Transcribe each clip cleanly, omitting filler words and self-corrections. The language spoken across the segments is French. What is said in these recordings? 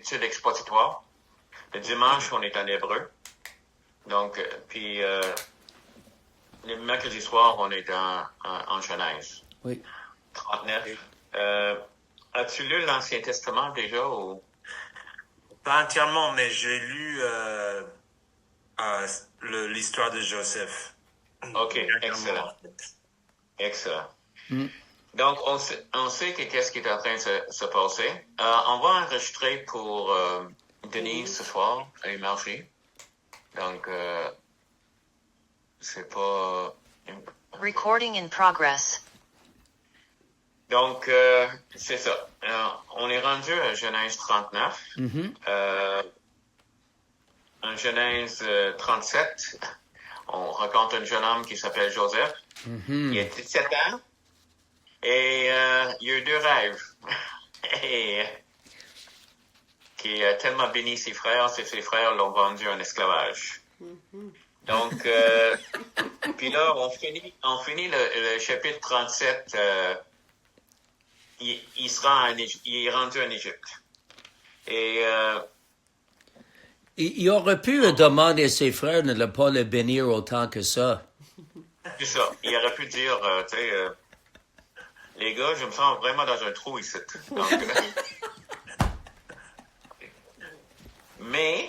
études expositoires. Le dimanche, on est en hébreu. Donc, puis le mercredi soir, on est en Genèse. Oui. 39. As-tu lu l'Ancien Testament déjà ou? Pas entièrement, mais j'ai lu l'histoire de Joseph. OK, excellent. Excellent. Mm. Donc, on sait que qu'est-ce qui est en train de se passer. On va enregistrer pour Denise ce soir et Margie. Donc, c'est pas... Recording in progress. Donc, c'est ça. On est rendu à Genèse 39. Mm-hmm. En Genèse 37, on rencontre un jeune homme qui s'appelle Joseph. Mm-hmm. Il a 17 ans. Et il a eu 2 rêves. Et qui a tellement béni ses frères l'ont vendu en esclavage. Mm-hmm. Donc, puis là, on finit le chapitre 37. Il est rendu en Égypte. Et il aurait pu demander à ses frères de ne pas le bénir autant que ça. C'est ça. Il aurait pu dire, tu sais, les gars, je me sens vraiment dans un trou ici. Donc, mais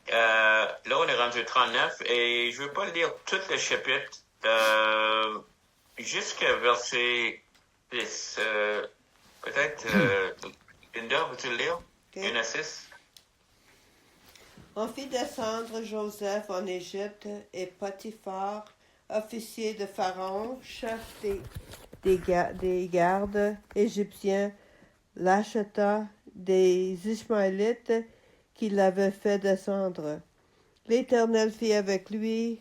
là, on est rendu 39 et je ne veux pas lire tout le chapitre jusqu'à verset 10. Peut-être, Linda, veux-tu le lire? Okay. 1 à 6. On fit descendre Joseph en Égypte et Potiphar, officier de Pharaon, chef des gardes égyptiens, l'acheta des Ismaélites qui l'avaient fait descendre. L'Éternel fut avec lui,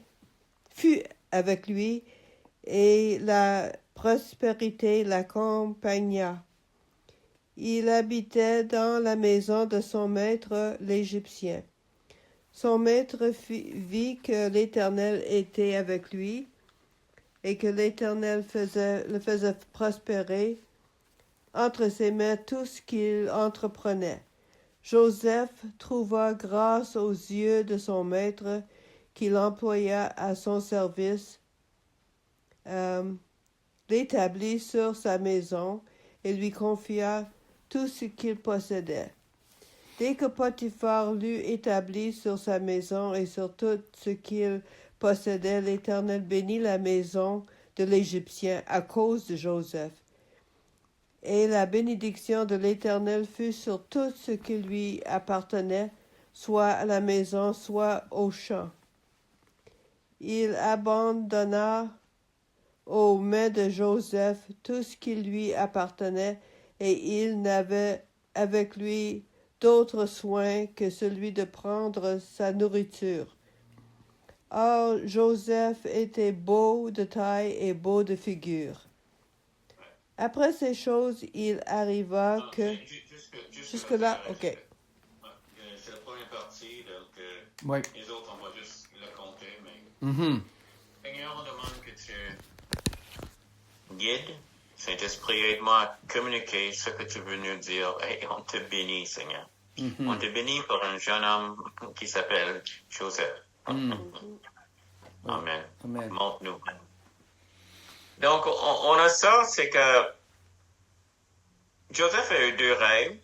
et la prospérité l'accompagna. Il habitait dans la maison de son maître l'Égyptien. Son maître vit que l'Éternel était avec lui et que l'Éternel le faisait prospérer entre ses mains tout ce qu'il entreprenait. Joseph trouva grâce aux yeux de son maître qui l'employa à son service, l'établit sur sa maison et lui confia tout ce qu'il possédait. Dès que Potiphar l'eut établi sur sa maison et sur tout ce qu'il possédait, l'Éternel bénit la maison de l'Égyptien à cause de Joseph. Et la bénédiction de l'Éternel fut sur tout ce qui lui appartenait, soit à la maison, soit au champ. Il abandonna aux mains de Joseph tout ce qui lui appartenait, et il n'avait avec lui d'autre soin que celui de prendre sa nourriture. Or, Joseph était beau de taille et beau de figure. Après ces choses, il arriva que... Jusque-là, OK. C'est la première partie, donc Oui. les autres, on va juste le compter, mais... Mm-hmm. Seigneur, on demande que tu guides. Saint-Esprit, aide-moi à communiquer ce que tu veux nous dire. Et on te bénit, Seigneur. Mm-hmm. On te bénit pour un jeune homme qui s'appelle Joseph. Mm. Amen. Amen. Montre-nous. Donc, on a ça, c'est que Joseph a eu 2 rêves.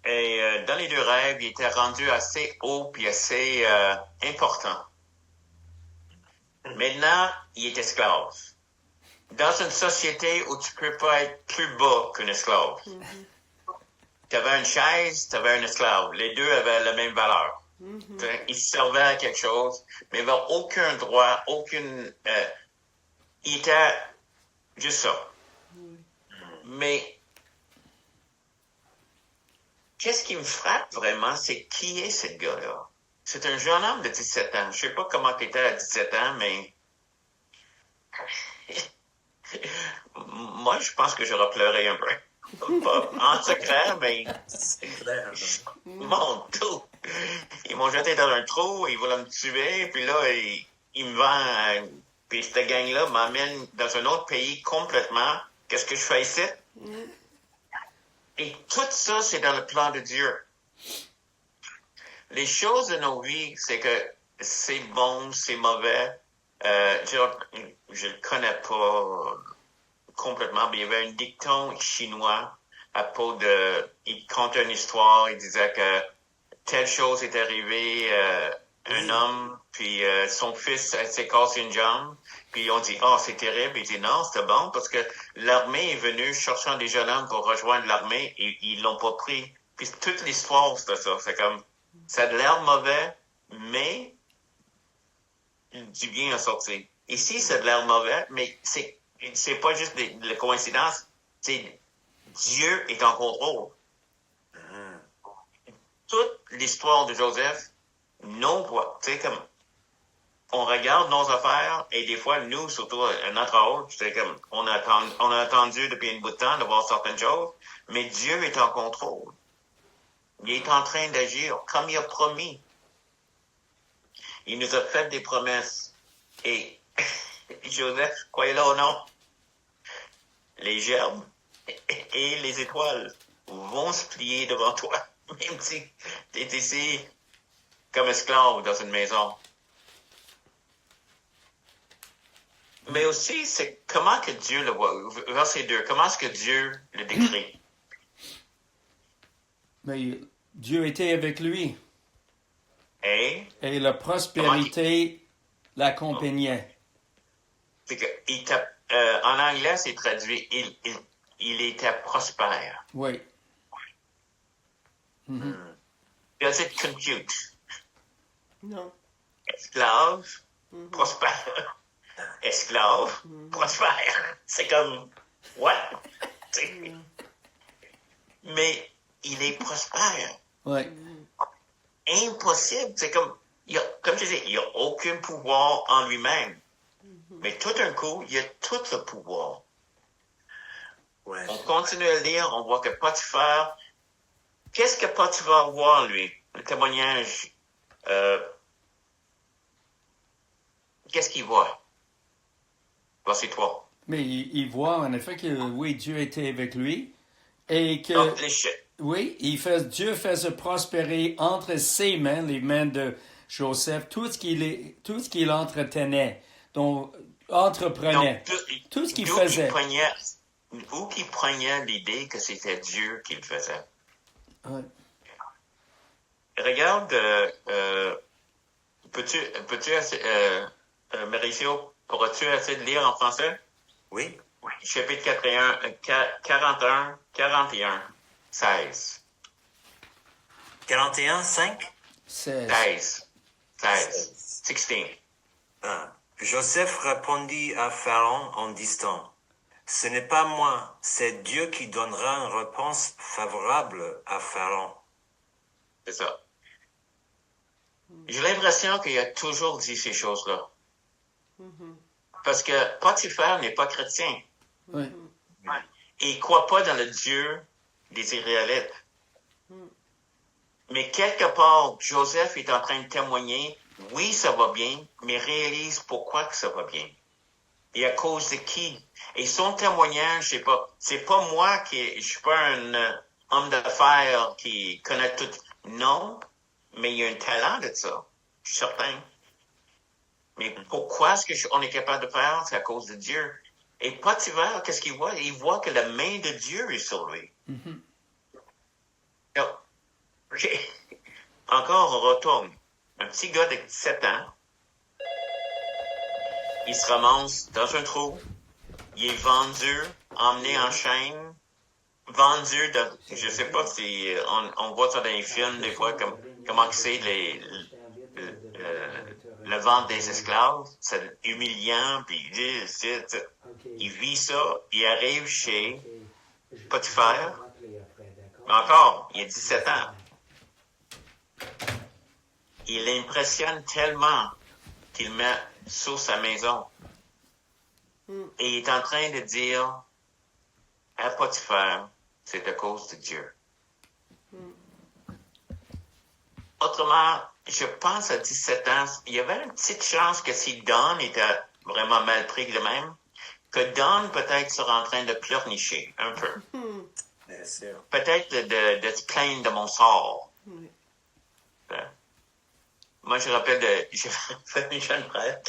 Et dans les 2 rêves, il était rendu assez haut puis assez important. Maintenant, il est esclave. Dans une société où tu peux pas être plus bas qu'un esclave. Tu avais une chaise, tu avais un esclave. Les 2 avaient la même valeur. Ils servaient à quelque chose, mais il n'avait aucun droit, aucune... il était juste ça. Mais qu'est-ce qui me frappe vraiment, c'est qui est ce gars-là? C'est un jeune homme de 17 ans. Je sais pas comment il était à 17 ans, mais... Moi, je pense que j'aurais pleuré un peu. Pas en secret, mais... C'est clair. Mon Dieu! Ils m'ont jeté dans un trou, ils voulaient me tuer, puis là, ils me vendent... Puis cette gang-là m'amène dans un autre pays complètement. Qu'est-ce que je fais ici? Et tout ça, c'est dans le plan de Dieu. Les choses de nos vies, c'est que c'est bon, c'est mauvais. Je le connais pas complètement, mais il y avait un dicton chinois à propos de... Il contait une histoire, il disait que telle chose est arrivée, un homme, puis son fils s'est cassé une jambe, puis on dit « Oh, c'est terrible », il dit « Non, c'était bon, parce que l'armée est venue cherchant des jeunes hommes pour rejoindre l'armée, et ils l'ont pas pris. » Puis toute l'histoire, c'est ça, c'est comme, ça a l'air mauvais, mais du bien a sorti. Ici, ça a l'air mauvais, mais c'est pas juste de coïncidence, c'est Dieu est en contrôle. Toute l'histoire de Joseph, non, tu sais, comme, on regarde nos affaires, et des fois, nous, surtout à notre âge, c'est comme, on a attendu depuis un bout de temps de voir certaines choses, mais Dieu est en contrôle. Il est en train d'agir comme il a promis. Il nous a fait des promesses. Et Joseph, croyez-le ou non, les gerbes et les étoiles vont se plier devant toi, même si tu es ici comme esclave dans une maison. Mais aussi, c'est comment que Dieu le voit. Verset 2, comment est-ce que Dieu le décrit? Mais Dieu était avec lui. Et la prospérité l'accompagnait. C'est que en anglais, c'est traduit il était prospère. Oui. Does it compute? Non. Esclave, prospère. Esclave, prospère. C'est comme, what? Mais il est prospère. Oui. Impossible. C'est comme, comme je disais, il n'y a aucun pouvoir en lui-même. Mais tout d'un coup, il y a tout le pouvoir. Ouais. On continue à lire, on voit que Potiphar, qu'est-ce que Potiphar voit, lui? Le témoignage, qu'est-ce qu'il voit? Verset 3. Mais il voit en effet que oui, Dieu était avec lui et que Donc, oui, Dieu faisait prospérer entre ses mains, les mains de Joseph, tout ce qu'il entretenait, donc entreprenait, tout ce qu'il faisait. Où qu'il prenait l'idée que c'était Dieu qui le faisait. Ouais. Regarde, Mauricio, pourras-tu essayer de lire en français? Oui. Chapitre 41, 41, 16. 41, 5? 16. 16. Joseph répondit à Pharaon en disant, « Ce n'est pas moi, c'est Dieu qui donnera une réponse favorable à Pharaon. » C'est ça. J'ai l'impression qu'il a toujours dit ces choses-là. Parce que Potiphar n'est pas chrétien. Oui. Il ne croit pas dans le Dieu des Israélites. Mais quelque part, Joseph est en train de témoigner, oui, ça va bien, mais réalise pourquoi que ça va bien. Et à cause de qui? Et son témoignage, c'est pas moi je suis pas un homme d'affaires qui connaît tout. Non, mais il y a un talent de ça. Je suis certain. Mais pourquoi est-ce qu'on est capable de faire? C'est à cause de Dieu. Et Potiphar, qu'est-ce qu'il voit? Il voit que la main de Dieu est sur lui. Donc, encore, on retourne. Un petit gars de 17 ans, il se ramasse dans un trou, il est vendu, emmené en chaîne, vendu dans, je sais pas si on voit ça dans les films des fois, comment c'est le vente des esclaves, c'est humiliant, puis il vit ça, il arrive chez Potiphar, mais encore, il a 17 ans. Il l'impressionne tellement qu'il met sur sa maison. Et il est en train de dire à Potiphar, c'est à cause de Dieu. Autrement, je pense à 17 ans, il y avait une petite chance que si Don était vraiment mal pris de même, que Don peut-être serait en train de pleurnicher un peu. Bien sûr. Peut-être de se plaindre de mon sort. Oui. Moi, je rappelle j'ai un jeune frère.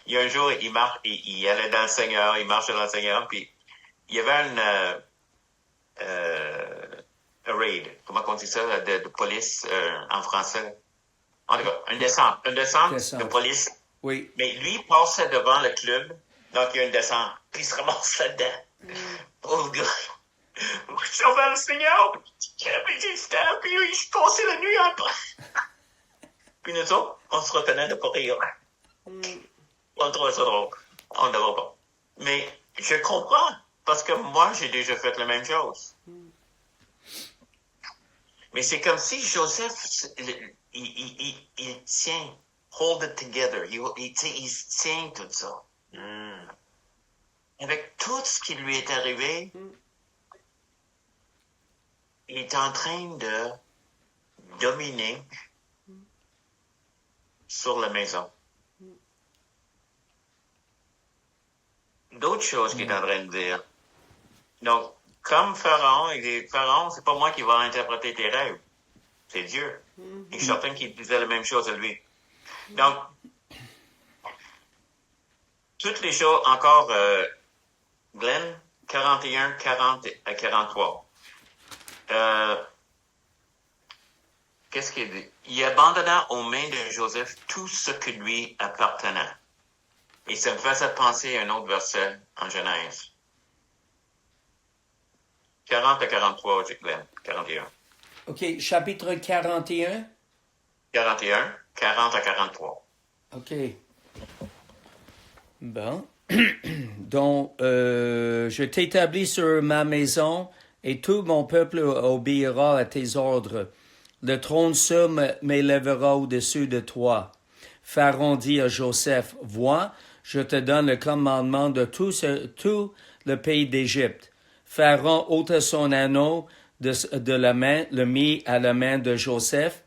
Il y a un jour, il allait dans le Seigneur, il marchait dans le Seigneur, puis il y avait un raid, comment on dit ça, de police en français. En tout cas, une descente de police. Oui. Mais lui, il passait devant le club, donc il y a une descente, puis il se ramasse là-dedans. Pauvre gars. Je suis vers le Seigneur, puis je passais la nuit en Puis nous autres, on se retenait de pas rire. On trouvait ça drôle. On ne devrait pas. Mais je comprends, parce que moi, j'ai déjà fait la même chose. Mais c'est comme si Joseph, il tient, hold it together. Il tient tout ça. Avec tout ce qui lui est arrivé, il est en train de dominer sur la maison. D'autres choses qu'il est en train de dire. Donc, comme Pharaon, Pharaon, c'est pas moi qui va interpréter tes rêves. C'est Dieu. Et je suis certain qu'il disait la même chose à lui. Donc, toutes les choses, encore, Glenn, 41, 40 à 43. Qu'est-ce qu'il dit? Il abandonna aux mains de Joseph tout ce que lui appartenait. Et ça me faisait penser à un autre verset en Genèse. 40 à 43, Glenn. 41. OK, chapitre 41. 41, 40 à 43. OK. Bon. Donc, je t'établis sur ma maison et tout mon peuple obéira à tes ordres. Le trône seul m'élèvera au-dessus de toi. Pharaon dit à Joseph, vois, je te donne le commandement de tout le pays d'Égypte. Pharaon ôta son anneau de la main, le mit à la main de Joseph.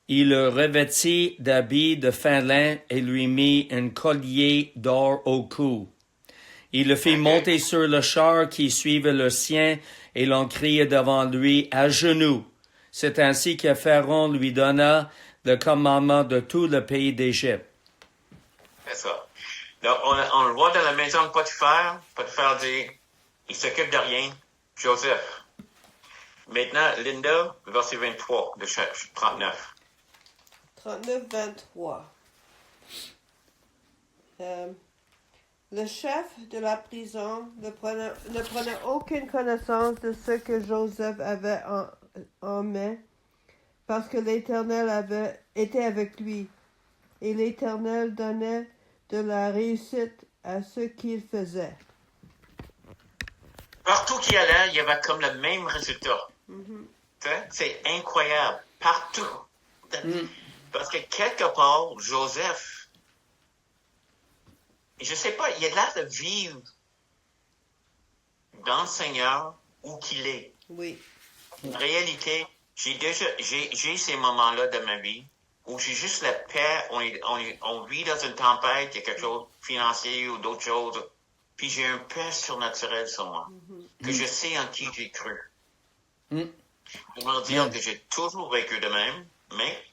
Il le revêtit d'habits de fin lin et lui mit un collier d'or au cou. Il le fit monter sur le char qui suivait le sien et l'on criait devant lui à genoux. C'est ainsi que Pharaon lui donna le commandement de tout le pays d'Égypte. C'est ça. Donc, on le voit dans la maison de Potiphar. Potiphar dit, il s'occupe de rien. Joseph. Maintenant, Linda, verset 23 de 39. 39, 23. Le chef de la prison ne prenait aucune connaissance de ce que Joseph avait en main, parce que l'Éternel été avec lui, et l'Éternel donnait de la réussite à ce qu'il faisait. Partout qu'il allait, il y avait comme le même résultat. C'est incroyable. Partout. Parce que quelque part, Joseph, je sais pas, il a l'air de vivre dans le Seigneur où qu'il est. Oui. En réalité, j'ai ces moments-là de ma vie où j'ai juste la paix, on vit dans une tempête, il y a quelque chose de financier ou d'autres choses, puis j'ai une paix surnaturelle sur moi, que je sais en qui j'ai cru. Pour me dire que j'ai toujours vécu de même, mais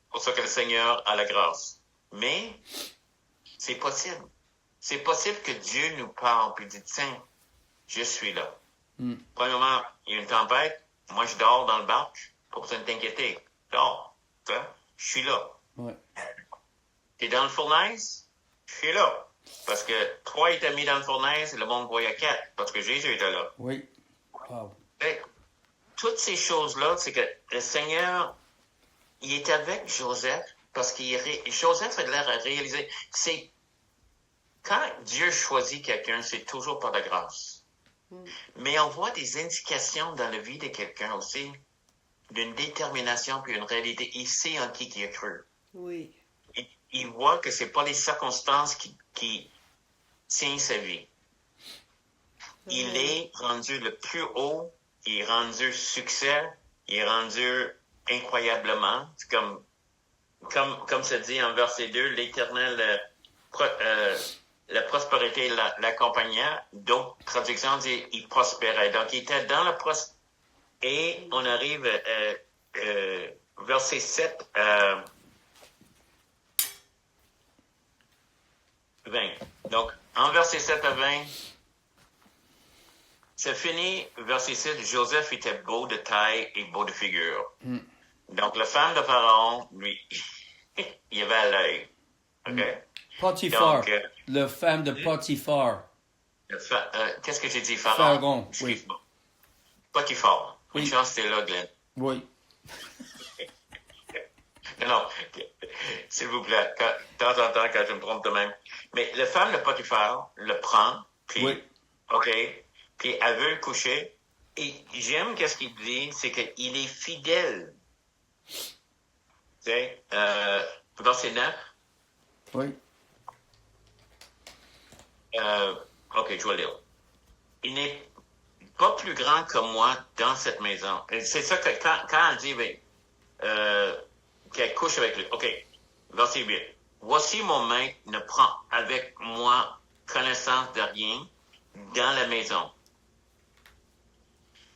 pour ça que le Seigneur a la grâce. Mais c'est possible. C'est possible que Dieu nous parle puis dit, tiens, je suis là. Premièrement, il y a une tempête, moi je dors dans le barque, pas besoin de t'inquiéter. Dors, je suis là. Ouais. T'es dans le fournaise, je suis là. Parce que 3 étaient mis dans le fournaise et le monde voyait 4, parce que Jésus était là. Oui. Wow. Et toutes ces choses-là, c'est que le Seigneur, il est avec Joseph, parce que Joseph a l'air à réaliser, c'est quand Dieu choisit quelqu'un, c'est toujours par la grâce. Mais on voit des indications dans la vie de quelqu'un aussi, d'une détermination puis une réalité. Il sait en qui il a cru. Oui. Il voit que c'est pas les circonstances qui tiennent sa vie. Il est rendu le plus haut, il est rendu succès, il est rendu incroyablement. C'est comme ça dit en verset 2, l'Éternel, la prospérité l'accompagnait. D'autres traductions disent il prospérait. Donc, il était dans la Et on arrive verset 7 20. Donc, en verset 7 à 20, c'est fini. Verset 6, Joseph était beau de taille et beau de figure. Donc, la femme de Pharaon, lui, il avait à l'œil. OK? Potiphar, Donc, la femme de Potiphar. Qu'est-ce que j'ai dit, Pharaon? Pharaon, oui. Potiphar. Oui. Une chance, c'était là, Glenn. Oui. Non, s'il vous plaît, de temps en temps, quand je me trompe de même. Mais la femme de Potiphar le prend, puis, Oui. OK, puis elle veut le coucher. Et j'aime qu'est-ce qu'il dit, c'est qu'il est fidèle. Tu sais, verset 9. Oui. OK, je vais lire. Il n'est pas plus grand que moi dans cette maison. Et c'est ça que quand elle dit, qu'elle couche avec lui. OK, verset 8. Voici mon maître ne prend avec moi connaissance de rien dans la maison.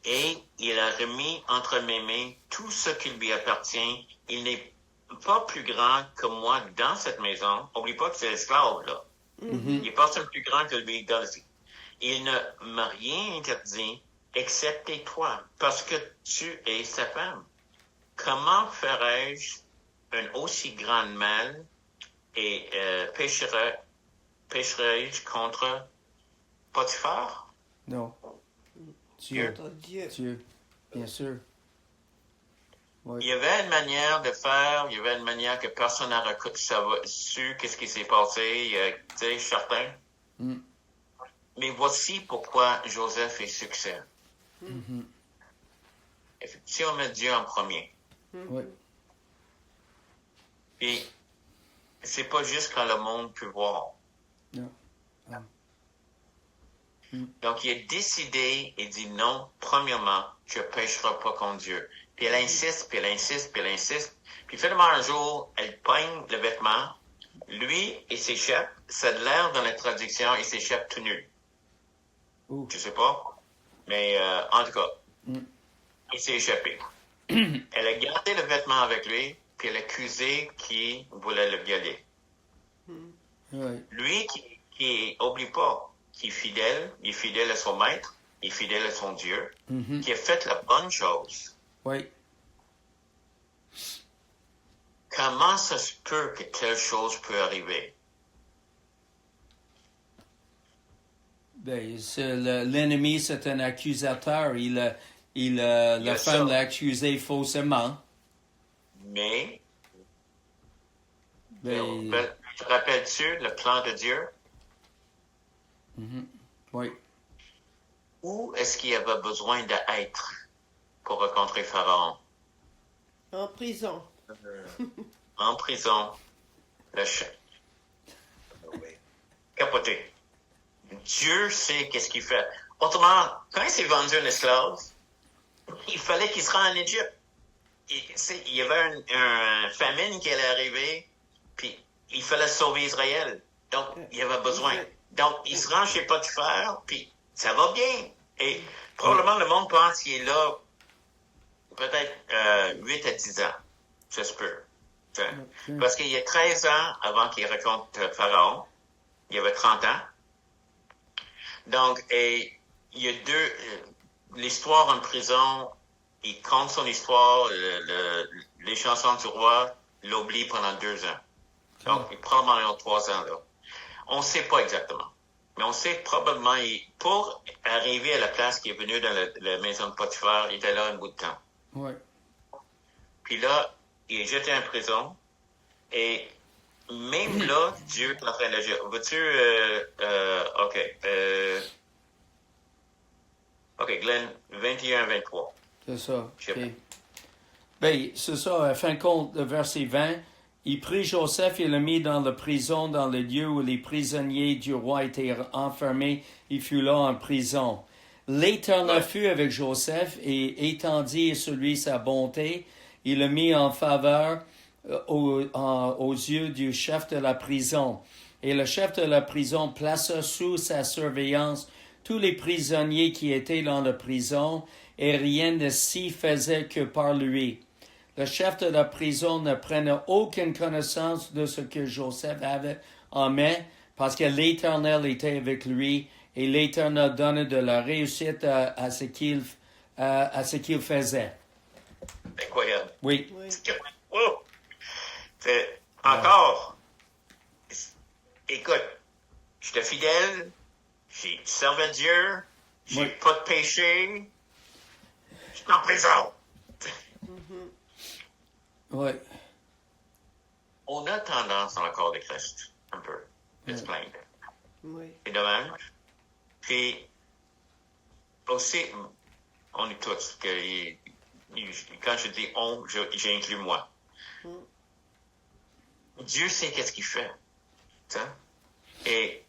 Et il a remis entre mes mains tout ce qui lui appartient. Il n'est pas plus grand que moi dans cette maison. N'oublie pas que c'est l'esclave, là. Il est personne plus grand que lui dans le... Il ne m'a rien interdit, excepté toi, parce que tu es sa femme. Comment ferais-je un aussi grand mal et pécherais-je contre Potiphar? Non. Dieu. Dieu. Dieu. Bien sûr. Oui. Il y avait une manière de faire, il y avait une manière que personne n'a su qu'est-ce qui s'est passé, tu sais, certain. Mais voici pourquoi Joseph est succès. Si on met Dieu en premier. Oui. Puis, c'est pas juste quand le monde peut voir. Non. Non. Donc, il a décidé et dit non, premièrement, je ne pêcherai pas contre Dieu. Puis elle insiste, puis elle insiste, puis elle insiste. Puis finalement, un jour, elle peigne le vêtement. Lui, il s'échappe. Ça a l'air dans la traduction, il s'échappe tout nu. Je sais pas. Mais en tout cas, il s'est échappé. Elle a gardé le vêtement avec lui, puis elle a accusé qui voulait le violer. Oui. Lui, qui oublie pas, qui il est fidèle à son maître, il est fidèle à son Dieu, qui a fait la bonne chose. Oui. Comment ça se peut que telle chose peut arriver? Ben, l'ennemi, c'est un accusateur. La femme l'a accusé faussement. Mais, Ben, te rappelles-tu le plan de Dieu? oui. Où est-ce qu'il avait besoin d'être pour rencontrer Pharaon? En prison. En prison. Le chef. Capoté. Dieu sait qu'est-ce qu'il fait. Autrement, quand il s'est vendu un esclave, il fallait qu'il se rende en Égypte. Il y avait une famine qui allait arriver, puis il fallait sauver Israël. Donc, il y avait besoin. Donc, il se rend chez Potiphar, puis ça va bien. Et probablement, le monde pense qu'il est là peut-être 8 à 10 ans. Ça se peut. Parce qu'il y a 13 ans avant qu'il rencontre Pharaon. Il y avait 30 ans. Donc, et il y a l'histoire en prison, il compte son histoire, les chansons du roi l'oublient pendant 2 ans. Donc, il probablement 3 ans là. On ne sait pas exactement. Mais on sait probablement, pour arriver à la place qui est venue dans la maison de Potiphar, il était là un bout de temps. Oui. Puis là, il est jeté en prison. Et même là, Dieu est en train d'agir. Veux-tu... OK. OK, Glenn, 21-23. C'est ça. Okay. Ben, c'est ça. À fin de compte, le verset 20, il prit Joseph et le mit dans la prison, dans le lieu où les prisonniers du roi étaient enfermés. Il fut là en prison. L'Éternel fut avec Joseph et étendit sur lui sa bonté. Il le mit en faveur aux yeux du chef de la prison. Et le chef de la prison plaça sous sa surveillance tous les prisonniers qui étaient dans la prison et rien ne s'y faisait que par lui. Le chef de la prison ne prenait aucune connaissance de ce que Joseph avait en main, parce que l'Éternel était avec lui, et l'Éternel donnait de la réussite à ce qu'il faisait. Incroyable. Oui. Wow. Encore, écoute, j'étais fidèle, j'ai servi Dieu, j'ai pas de péché, je suis en prison. Oui. On a tendance dans le corps de Christ, un peu, de se plaindre. Oui. C'est dommage. Puis, aussi, on est tous, quand je dis on, j'ai inclus moi. Dieu sait qu'est-ce qu'il fait. T'sais? Et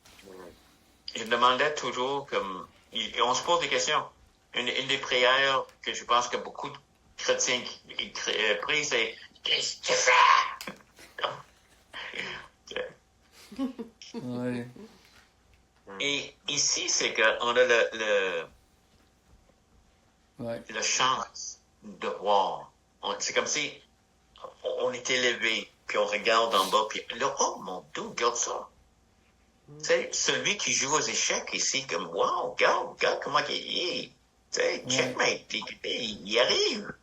je demandais toujours, et on se pose des questions. Une des prières que je pense que beaucoup de chrétiens prient, c'est « Qu'est-ce que tu fais? » Oui. Et ici, c'est qu'on a le chance de voir. C'est comme si on est élevé, puis on regarde en bas, puis là, oh mon Dieu, regarde ça. Tu sais, celui qui joue aux échecs ici, comme, wow, regarde comment il est. Tu sais, checkmate, il y arrive.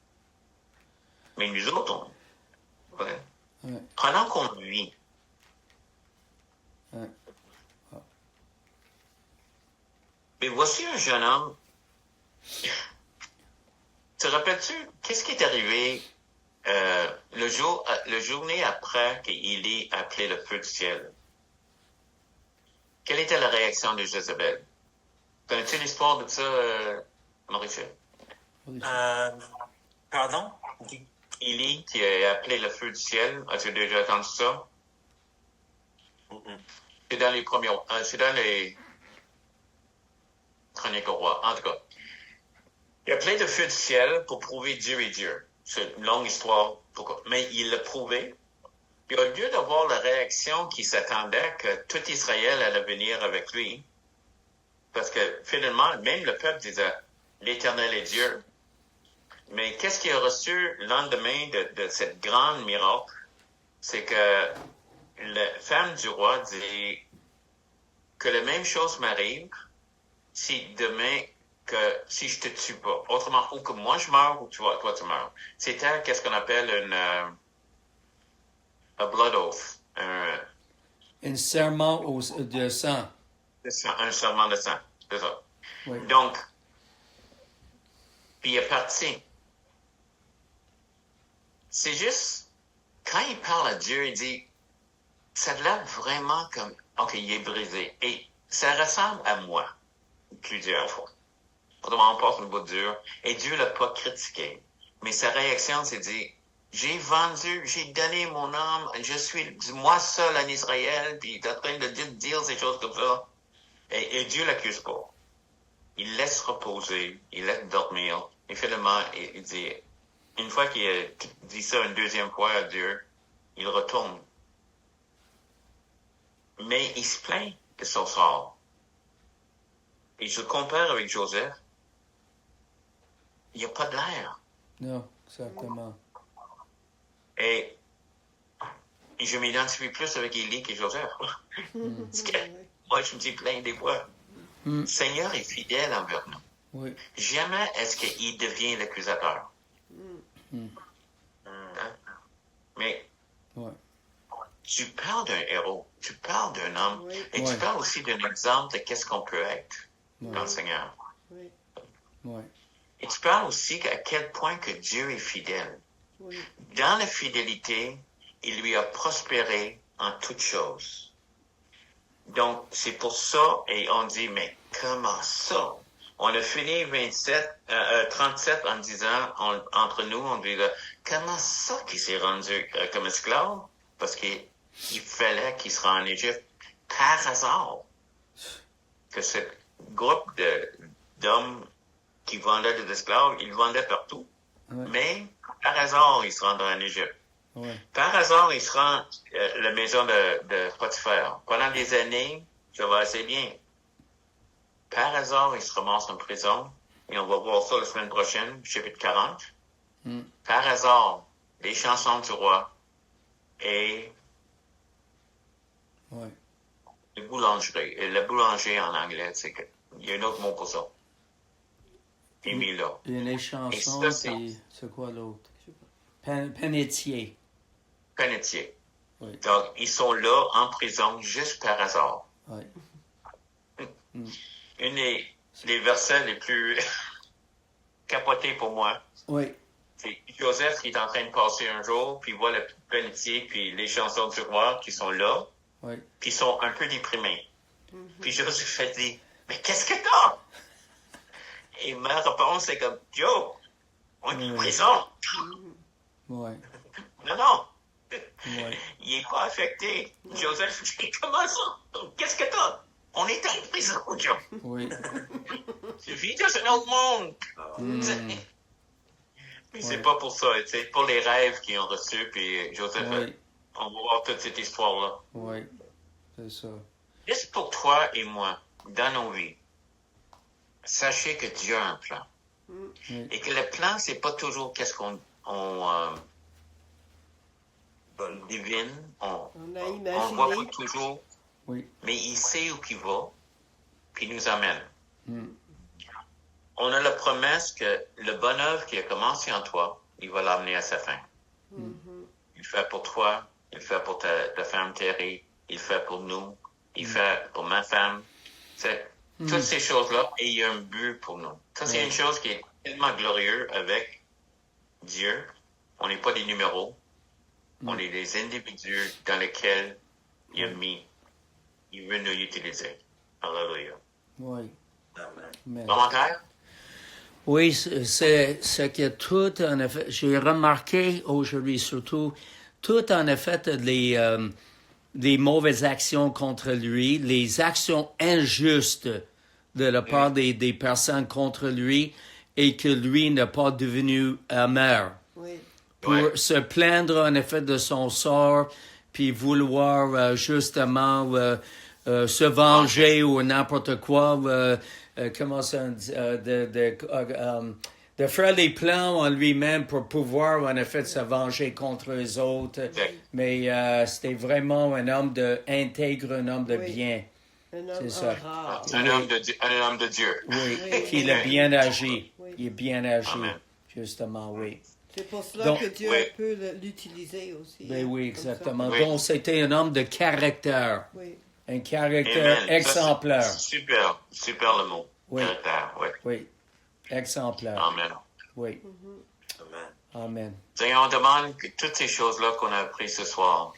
Mais nous autres, pendant qu'on vit, mais voici un jeune homme. Te rappelles-tu, qu'est-ce qui est arrivé le journée après qu'il ait appelé le feu du ciel? Quelle était la réaction de Jézabel? Connais-tu l'histoire de ça, Maurice? Pardon? Élie qui a appelé le feu du ciel. As-tu déjà entendu ça? C'est dans les premiers... c'est dans les Chroniques au roi. En tout cas, il a appelé le feu du ciel pour prouver Dieu est Dieu. C'est une longue histoire. Pourquoi? Mais il l'a prouvé. Puis au lieu d'avoir la réaction qui s'attendait que tout Israël allait venir avec lui, parce que finalement, même le peuple disait, l'Éternel est Dieu. Mais qu'est-ce qu'il a reçu le lendemain de cette grande miracle? C'est que la femme du roi dit que la même chose m'arrive si demain, si je te tue pas. Autrement, ou que moi je meurs ou toi tu meurs. C'était qu'est-ce qu'on appelle un blood oath. Un serment de sang. Un serment de sang. C'est ça. Oui. Donc, puis il est parti. C'est juste, quand il parle à Dieu, il dit, ça a l'air vraiment comme, OK, il est brisé. Et ça ressemble à moi, plusieurs fois. Autrement, on passe le bout dur. Et Dieu l'a pas critiqué. Mais sa réaction, c'est dit, j'ai donné mon âme, je suis moi seul en Israël, puis il est en train de dire ces choses comme ça. Et Dieu l'accuse pas. Il laisse reposer, il laisse dormir. Et finalement, il dit, une fois qu'il a dit ça une deuxième fois à Dieu, il retourne. Mais il se plaint de son sort. Et je compare avec Joseph. Il n'y a pas de l'air. Non, exactement. Et je m'identifie plus avec Élie que Joseph. Parce que moi, je me dis plein des fois. Le Seigneur est fidèle envers nous. Oui. Jamais est-ce qu'il devient l'accusateur. Hein? Mais tu parles d'un héros, tu parles d'un homme, et tu parles aussi d'un exemple de qu'est-ce qu'on peut être dans le Seigneur. Et tu parles aussi à quel point que Dieu est fidèle. Dans la fidélité, il lui a prospéré en toutes choses. Donc, c'est pour ça, et on dit, mais comment ça? On a fini 37 en disant, entre nous, on dit, comment ça qu'il s'est rendu comme esclave? Parce qu'il fallait qu'il se rende en Égypte par hasard. Que ce groupe d'hommes qui vendaient des esclaves, ils vendaient partout. Mais par hasard, il se rendent en Égypte. Par hasard, il se rend à la maison de Potiphar. Pendant des années, ça va assez bien. Par hasard, il se ramasse en prison. et on va voir ça la semaine prochaine, chapitre 40. Par hasard, les chansons du roi et le boulanger en anglais, c'est que il y a un autre mot pour ça. Il est mis là. Une chanson, c'est quoi l'autre? Panetier. Panetier. Oui. Donc, ils sont là en prison juste par hasard. Oui. Une des versets les plus capotés pour moi. Oui. C'est Joseph qui est en train de passer un jour, puis il voit le panetier, puis les chansons du roi qui sont là, puis ils sont un peu déprimés. Puis Joseph a dit, mais qu'est-ce que t'as? Et ma réponse est comme, Joe, on est en prison. Oui. Non. Il n'est pas affecté. Joseph dit, comment ça? Qu'est-ce que t'as? On est en prison, Joe. Oui. Tu vis dans un autre monde. Mais c'est pas pour ça. C'est pour les rêves qu'ils ont reçus. Puis Joseph, on va voir toute cette histoire-là. Oui, c'est ça. Juste pour toi et moi, dans nos vies, sachez que Dieu a un plan. Et que le plan, c'est pas toujours qu'est-ce qu'on divine. On voit pas toujours. Oui. Mais il sait où il va, puis il nous amène. On a la promesse que le bon œuvre qui a commencé en toi, il va l'amener à sa fin. Il le fait pour toi, il le fait pour ta femme Thierry, il le fait pour nous, il le fait pour ma femme. C'est toutes ces choses-là, et il y a un but pour nous. Ça, c'est une chose qui est tellement glorieuse avec Dieu. On n'est pas des numéros, on est des individus dans lesquels il a mis. Il veut nous utiliser. Alléluia. Oui. Amen. Commentaire? Oui, c'est ce que tout, en effet, j'ai remarqué aujourd'hui surtout, tout en effet les mauvaises actions contre lui, les actions injustes de la part des personnes contre lui et que lui n'est pas devenu amer. Oui. Pour se plaindre en effet de son sort, puis vouloir justement se venger ou n'importe quoi, comment ça, de faire les plans en lui-même pour pouvoir en effet se venger contre les autres. Mais c'était vraiment un homme intègre, un homme de bien. Un homme C'est ça. rare. Un homme de Dieu. Oui, qu'il a bien agi. Oui. Il a bien agi, Amen. justement, oui. C'est pour cela Donc, que Dieu peut l'utiliser aussi. Ben oui, comme ça. exactement. Oui. Donc, c'était un homme de caractère. Oui. Un caractère Amen. exemplaire. Ça, c'est super le mot. Oui. Caractère, oui. Oui, exemplaire. Amen. Oui, Amen. amen. Seigneur, on demande que toutes ces choses-là qu'on a apprises ce soir,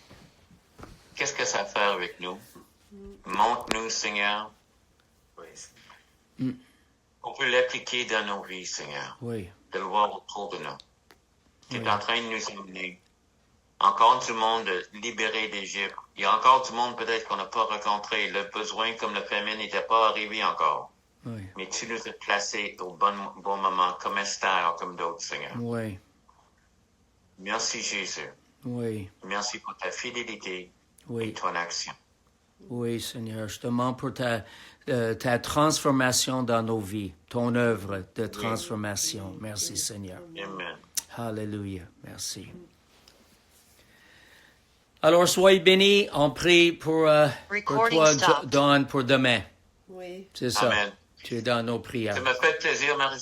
qu'est-ce que ça fait avec nous? Montre-nous, Seigneur. Oui. On peut l'appliquer dans nos vies, Seigneur. Oui, De le voir autour de nous. Tu es en train de nous emmener. Encore du monde libéré d'Égypte. Il y a encore du monde peut-être qu'on n'a pas rencontré. Le besoin comme la famine n'était pas arrivé encore. oui, Mais tu nous as placés au bon moment, comme Esther, comme d'autres, Seigneur. oui, Merci, Jésus. oui, Merci pour ta fidélité et oui, ton action. oui, Seigneur. Je te demande pour ta transformation dans nos vies, ton œuvre de transformation. Merci, Seigneur. Amen. Alléluia. Merci. Alors, soyez bénis. On prie pour Recording toi, stopped. Don, pour demain. Oui. C'est ça. Amen. Tu es dans nos prières. Ça m'a fait plaisir, Marie.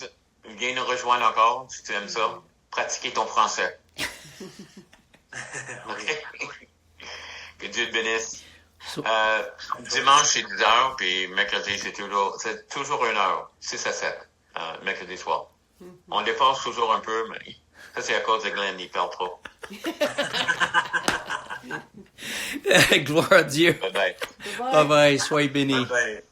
Viens nous rejoindre encore, si tu aimes ça. Pratiquer ton français. OK? Que Dieu te bénisse. Dimanche, c'est 10h, puis mercredi, c'est toujours 1 heure, 6 à 7, mercredi soir. On dépasse toujours un peu, mais ça, c'est à cause de Glenn, il parle trop. Gloire à Dieu. Bye-bye. Bye bye. Soyez bénis. Bye.